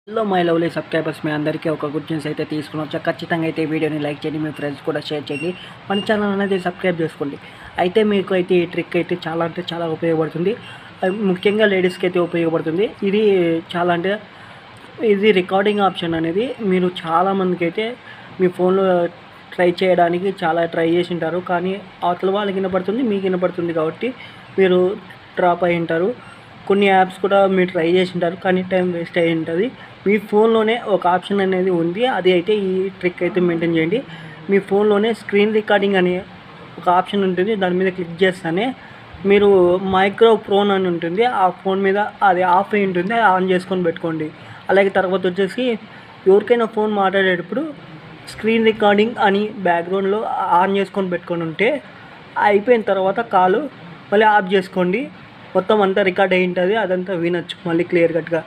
Hello my lovely subscribers, మీ అందరికీ ఒక good news అయితే తీసుకుని వచ్చా. ఖచ్చితంగా అయితే ఈ వీడియోని లైక్ చేయండి, మీ ఫ్రెండ్స్ కూడా షేర్ చేయండి, మన ఛానల్ అనేది సబ్స్క్రైబ్ చేసుకోండి. అయితే మీకు అయితే ఈ ట్రిక్ అయితే చాలా అంటే చాలా ఉపయోగపడుతుంది. ముఖ్యంగా లేడీస్కి అయితే ఉపయోగపడుతుంది. ఇది చాలా అంటే ఇది రికార్డింగ్ ఆప్షన్ అనేది మీరు చాలామందికి అయితే మీ ఫోన్లో ట్రై చేయడానికి చాలా ట్రై చేసి ఉంటారు. కానీ అవతల వాళ్ళకి వినపడుతుంది, మీకు వినపడుతుంది కాబట్టి మీరు డ్రాప్ అయి ఉంటారు. కొన్ని యాప్స్ కూడా మీరు ట్రై చేసి ఉంటారు, కానీ టైం వేస్ట్ అయి ఉంటుంది. మీ ఫోన్లోనే ఒక ఆప్షన్ అనేది ఉంది. అది అయితే ఈ ట్రిక్ అయితే మెయింటైన్ చేయండి. మీ ఫోన్లోనే స్క్రీన్ రికార్డింగ్ అనే ఒక ఆప్షన్ ఉంటుంది. దాని మీద క్లిక్ చేస్తేనే మీరు మైక్రోఫోన్ అని ఉంటుంది, ఆ ఫోన్ మీద అది ఆఫ్ అయి ఉంటుంది, ఆన్ చేసుకొని పెట్టుకోండి. అలాగే తర్వాత వచ్చేసి ఎవరికైనా ఫోన్ మాట్లాడేటప్పుడు స్క్రీన్ రికార్డింగ్ అని బ్యాక్గ్రౌండ్లో ఆన్ చేసుకొని పెట్టుకొని ఉంటే అయిపోయిన తర్వాత కాలు మళ్ళీ ఆఫ్ చేసుకోండి. మొత్తం అంతా రికార్డ్ అయి ఉంటుంది, అదంతా వినొచ్చు మళ్ళీ క్లియర్ కట్గా.